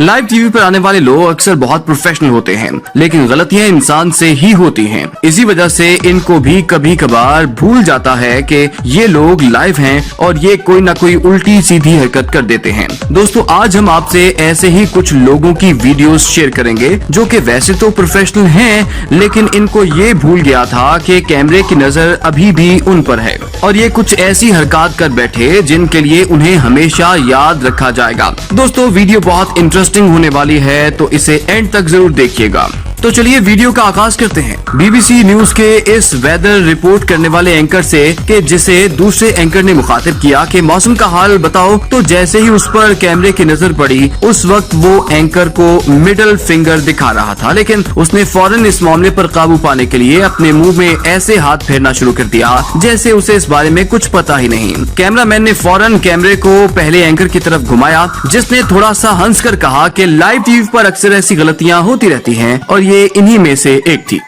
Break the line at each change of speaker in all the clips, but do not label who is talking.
Live TV पर आने वाले लोग अक्सर बहुत प्रोफेशनल होते हैं, लेकिन गलतियां इंसान से ही होती हैं। इसी वजह से इनको भी कभी कभार भूल जाता है कि ये लोग लाइव हैं और ये कोई ना कोई उल्टी सीधी हरकत कर देते हैं। दोस्तों, आज हम आपसे ऐसे ही कुछ लोगों की वीडियोस शेयर करेंगे जो कि वैसे तो प्रोफेशनल हैं, लेकिन इनको ये भूल गया था कि कैमरे की नजर अभी भी उन पर है और ये कुछ ऐसी हरकत कर बैठे जिनके लिए उन्हें हमेशा याद रखा जाएगा। दोस्तों, वीडियो बहुत इंटरेस्टिंग होने वाली है, तो इसे एंड तक जरूर देखिएगा। तो चलिए वीडियो का आगाज करते हैं। बीबीसी न्यूज के इस वेदर रिपोर्ट करने वाले एंकर से कि जिसे दूसरे एंकर ने मुखातिब किया कि मौसम का हाल बताओ, तो जैसे ही उस पर कैमरे की नजर पड़ी, उस वक्त वो एंकर को मिडिल फिंगर दिखा रहा था, लेकिन उसने फौरन इस मामले पर काबू पाने के लिए अपने मुंह में ऐसे हाथ फेरना शुरू कर दिया जैसे उसे इस बारे में कुछ पता ही नहीं। कैमरामैन ने फौरन कैमरे को पहले एंकर की तरफ घुमाया, जिसने थोड़ा सा हंसकर कहा कि लाइव टीवी पर अक्सर ऐसी गलतियां होती रहती हैं और ये इन्हीं में से एक थी।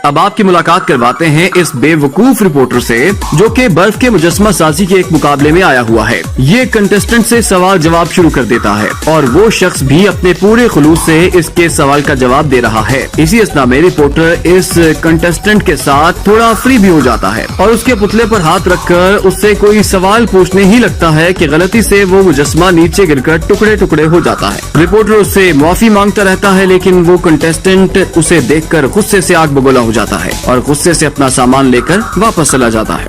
अब आपकी मुलाकात करवाते हैं इस बेवकूफ रिपोर्टर से जो कि बर्फ के मुजस्मा साजी के एक मुकाबले में आया हुआ है। ये कंटेस्टेंट से सवाल जवाब शुरू कर देता है और वो शख्स भी अपने पूरे खुलूस से इसके सवाल का जवाब दे रहा है। इसी असना में रिपोर्टर इस कंटेस्टेंट के साथ थोड़ा फ्री भी हो जाता है और उसके पुतले पर हाथ रखकर उससे कोई सवाल पूछने ही लगता है कि गलती से वो मुजस्मा नीचे गिरकर टुकड़े टुकड़े हो जाता है। रिपोर्टर उससे माफी मांगता रहता है, लेकिन वो कंटेस्टेंट उसे देखकर गुस्से से आग बबूला हो जाता है और गुस्से से अपना सामान लेकर वापस चला जाता है।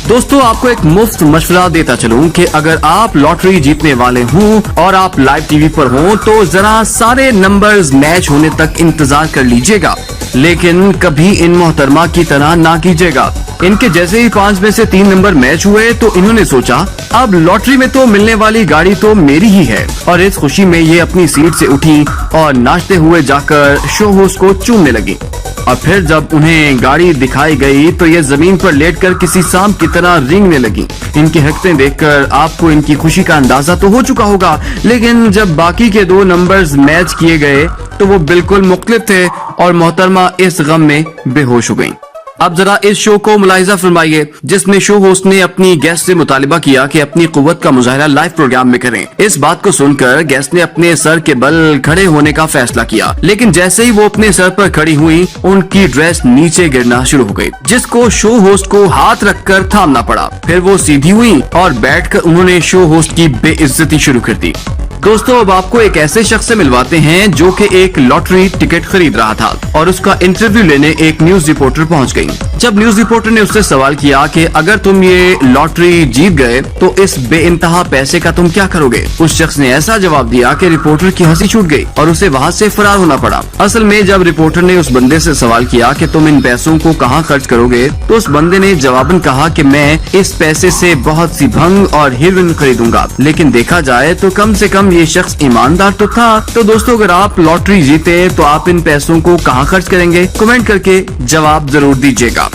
दोस्तों, आपको एक मुफ्त मशवरा देता चलूं कि अगर आप लॉटरी जीतने वाले हों और आप लाइव टीवी पर हों तो जरा सारे नंबर्स मैच होने तक इंतजार कर लीजिएगा, लेकिन कभी इन मोहतरमा की तरह ना कीजिएगा। इनके जैसे ही 5 में से 3 नंबर मैच हुए तो इन्होंने सोचा अब लॉटरी में तो मिलने वाली गाड़ी तो मेरी ही है, और इस खुशी में ये अपनी सीट से उठी और नाचते हुए जाकर शो होस्ट को चूमने लगी। और फिर जब उन्हें गाड़ी दिखाई गई तो ये जमीन पर लेटकर किसी सांप की तरह रेंगने लगी। इनकी हरकतें देखकर आपको इनकी खुशी का अंदाजा तो हो चुका होगा, लेकिन जब बाकी के 2 नंबर्स मैच किए गए तो वो बिल्कुल मुख्तलिफ थे और मोहतरमा इस गम में बेहोश हो गयी। अब जरा इस शो को मुलाहिजा फरमाइए जिसमें शो होस्ट ने अपनी गेस्ट से मुतालिबा किया कि अपनी कुव्वत का मुजाहिरा लाइव प्रोग्राम में करें। इस बात को सुनकर गेस्ट ने अपने सर के बल खड़े होने का फैसला किया, लेकिन जैसे ही वो अपने सर पर खड़ी हुई उनकी ड्रेस नीचे गिरना शुरू हो गई, जिसको शो होस्ट को हाथ रखकर थामना पड़ा। फिर वो सीधी हुई और बैठकर उन्होंने शो होस्ट की बेइज्जती शुरू कर दी। दोस्तों, अब आपको एक ऐसे शख्स से मिलवाते हैं जो कि एक लॉटरी टिकट खरीद रहा था और उसका इंटरव्यू लेने एक न्यूज रिपोर्टर पहुंच गई। जब न्यूज रिपोर्टर ने उससे सवाल किया कि अगर तुम ये लॉटरी जीत गए तो इस बेइंतहा पैसे का तुम क्या करोगे, उस शख्स ने ऐसा जवाब दिया कि रिपोर्टर की हंसी छूट गई और उसे वहाँ से फरार होना पड़ा। असल में जब रिपोर्टर ने उस बंदे से सवाल किया कि तुम इन पैसों को कहाँ खर्च करोगे, तो उस बंदे ने जवाबन कहा कि मैं इस पैसे से बहुत सी भंग और हीरोइन खरीदूंगा। लेकिन देखा जाए तो कम से कम ये शख्स ईमानदार तो था। तो दोस्तों, अगर आप लॉटरी जीते तो आप इन पैसों को कहाँ खर्च करेंगे? कमेंट करके जवाब जरूर दीजिएगा।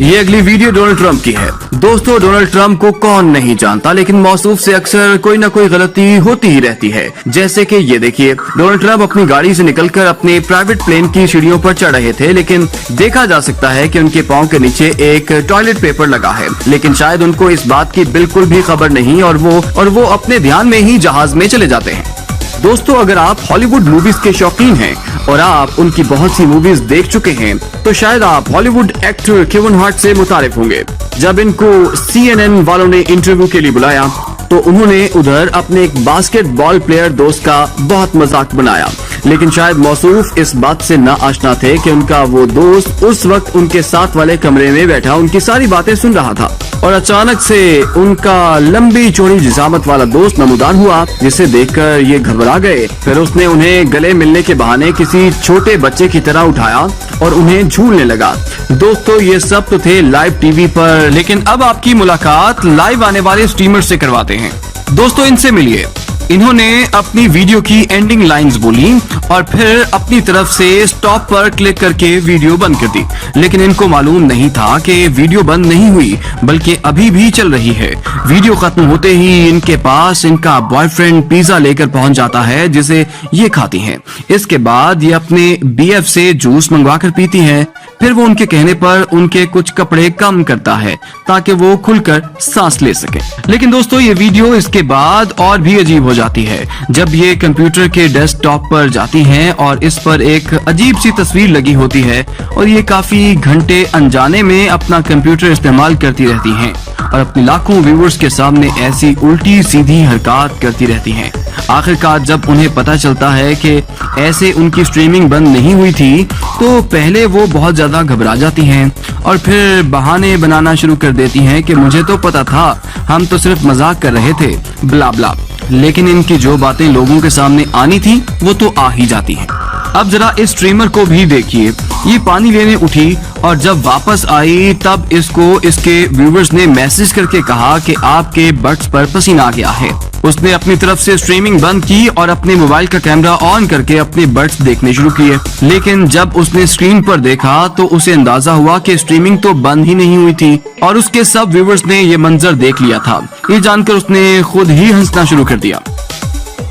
ये अगली वीडियो डोनाल्ड ट्रंप की है। दोस्तों, डोनाल्ड ट्रंप को कौन नहीं जानता, लेकिन मौसूफ से अक्सर कोई ना कोई गलती होती ही रहती है। जैसे कि ये देखिए, डोनाल्ड ट्रंप अपनी गाड़ी से निकलकर अपने प्राइवेट प्लेन की सीढ़ियों पर चढ़ रहे थे, लेकिन देखा जा सकता है कि उनके पांव के नीचे एक टॉयलेट पेपर लगा है, लेकिन शायद उनको इस बात की बिल्कुल भी खबर नहीं और वो अपने ध्यान में ही जहाज में चले जाते हैं। दोस्तों, अगर आप हॉलीवुड मूवीज के शौकीन हैं और आप उनकी बहुत सी मूवीज देख चुके हैं तो शायद आप हॉलीवुड एक्टर केविन हार्ट से मुतारिफ होंगे। जब इनको CNN वालों ने इंटरव्यू के लिए बुलाया तो उन्होंने उधर अपने एक बास्केटबॉल प्लेयर दोस्त का बहुत मजाक बनाया, लेकिन शायद मौसूफ इस बात से ना आशना थे कि उनका वो दोस्त उस वक्त उनके साथ वाले कमरे में बैठा उनकी सारी बातें सुन रहा था और अचानक से उनका लंबी चौड़ी जिसामत वाला दोस्त नमूदार हुआ, जिसे देखकर ये घबरा गए। फिर उसने उन्हें गले मिलने के बहाने किसी छोटे बच्चे की तरह उठाया और उन्हें झूलने लगा। दोस्तों, ये सब तो थे लाइव टीवी पर, लेकिन अब आपकी मुलाकात लाइव आने वाले स्ट्रीमर से करवाते हैं। दोस्तों, इनसे मिलिए। इन्होंने अपनी वीडियो की एंडिंग लाइंस बोली और फिर अपनी तरफ से स्टॉप पर क्लिक करके वीडियो बंद कर दी, लेकिन इनको मालूम नहीं था कि वीडियो बंद नहीं हुई बल्कि अभी भी चल रही है। वीडियो खत्म होते ही इनके पास इनका बॉयफ्रेंड पिज्जा लेकर पहुंच जाता है, जिसे ये खाती हैं। इसके बाद ये अपने BF से जूस मंगवा कर पीती हैं। फिर वो उनके कहने पर उनके कुछ कपड़े कम करता है ताकि वो खुलकर सांस ले सके। लेकिन दोस्तों, ये वीडियो इसके बाद और भी अजीब हो जाती है जब ये कंप्यूटर के डेस्कटॉप पर जाती हैं और इस पर एक अजीब सी तस्वीर लगी होती है और ये काफी घंटे अनजाने में अपना कंप्यूटर इस्तेमाल करती रहती हैं और अपने लाखों व्यूअर्स के सामने ऐसी उल्टी सीधी हरकत करती रहती हैं। आखिरकार जब उन्हें पता चलता है कि ऐसे उनकी स्ट्रीमिंग बंद नहीं हुई थी तो पहले वो बहुत ज्यादा घबरा जाती हैं और फिर बहाने बनाना शुरू कर देती हैं कि मुझे तो पता था, हम तो सिर्फ मजाक कर रहे थे, ब्ला ब्ला। लेकिन इनकी जो बातें लोगों के सामने आनी थी वो तो आ ही जाती हैं। अब जरा इस स्ट्रीमर को भी देखिए, ये पानी लेने उठी और जब वापस आई तब इसको इसके व्यूअर्स ने मैसेज करके कहा कि आपके बट्स पर पसीना आ गया है। उसने अपनी तरफ से स्ट्रीमिंग बंद की और अपने मोबाइल का कैमरा ऑन करके अपने बट्स देखने शुरू किए, लेकिन जब उसने स्क्रीन पर देखा तो उसे अंदाजा हुआ कि स्ट्रीमिंग तो बंद ही नहीं हुई थी और उसके सब व्यूअर्स ने ये मंजर देख लिया था। ये जानकर उसने खुद ही हंसना शुरू कर दिया।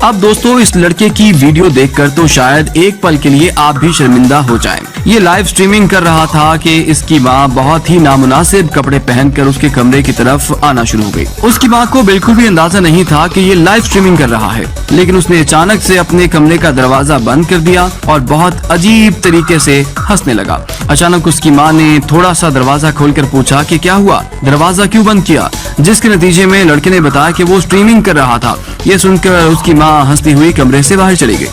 अब दोस्तों, इस लड़के की वीडियो देखकर तो शायद एक पल के लिए आप भी शर्मिंदा हो जाएं। ये लाइव स्ट्रीमिंग कर रहा था कि इसकी माँ बहुत ही नामुनासिब कपड़े पहनकर उसके कमरे की तरफ आना शुरू हो गई। उसकी माँ को बिल्कुल भी अंदाजा नहीं था कि ये लाइव स्ट्रीमिंग कर रहा है, लेकिन उसने अचानक से अपने कमरे का दरवाजा बंद कर दिया और बहुत अजीब तरीके से हंसने लगा। अचानक उसकी माँ ने थोड़ा सा दरवाजा खोलकर पूछा कि क्या हुआ, दरवाजा क्यों बंद किया, जिसके नतीजे में लड़के ने बताया कि वो स्ट्रीमिंग कर रहा था। ये सुनकर उसकी माँ हंसती हुई कमरे से बाहर चली गई।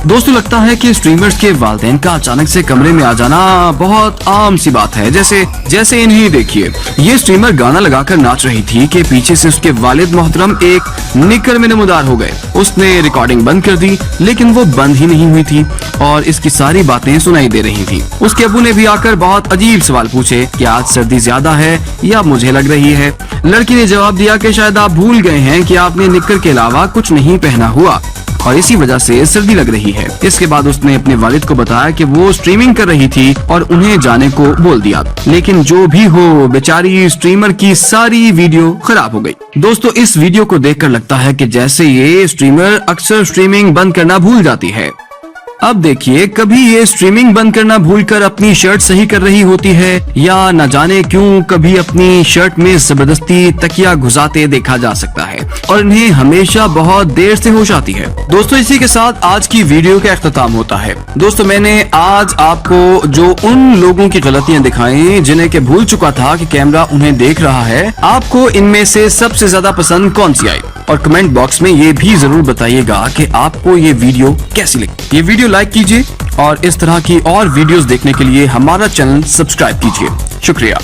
दोस्तों, लगता है कि स्ट्रीमर्स के वालिदैन का अचानक से कमरे में आ जाना बहुत आम सी बात है। जैसे इन्हें देखिए, ये स्ट्रीमर गाना लगाकर नाच रही थी कि पीछे से उसके वालिद मोहतरम एक निकर में नमूदार हो गए। उसने रिकॉर्डिंग बंद कर दी, लेकिन वो बंद ही नहीं हुई थी और इसकी सारी बातें सुनाई दे रही थी। उसके अब्बू ने भी आकर बहुत अजीब सवाल पूछे कि आज सर्दी ज्यादा है या मुझे लग रही है। लड़की ने जवाब दिया कि शायद आप भूल गए हैं कि आपने निकर के अलावा कुछ नहीं पहना हुआ और इसी वजह से सर्दी लग रही है। इसके बाद उसने अपने वालिद को बताया कि वो स्ट्रीमिंग कर रही थी और उन्हें जाने को बोल दिया। लेकिन जो भी हो, बेचारी स्ट्रीमर की सारी वीडियो खराब हो गई। दोस्तों, इस वीडियो को देखकर लगता है कि जैसे ये स्ट्रीमर अक्सर स्ट्रीमिंग बंद करना भूल जाती है। अब देखिए, कभी ये स्ट्रीमिंग बंद करना भूलकर अपनी शर्ट सही कर रही होती है या न जाने क्यों कभी अपनी शर्ट में जबरदस्ती तकिया घुसाते देखा जा सकता है और इन्हें हमेशा बहुत देर से होश आती है। दोस्तों, इसी के साथ आज की वीडियो का इख्तिताम होता है। दोस्तों, मैंने आज आपको जो उन लोगों की गलतियां दिखाई जिन्हें के भूल चुका था कि कैमरा उन्हें देख रहा है, आपको इनमें से सबसे ज्यादा पसंद कौन सी आई और कमेंट बॉक्स में ये भी जरूर बताइएगा कि आपको ये वीडियो कैसी लगी। ये वीडियो लाइक कीजिए और इस तरह की और वीडियोस देखने के लिए हमारा चैनल सब्सक्राइब कीजिए। शुक्रिया।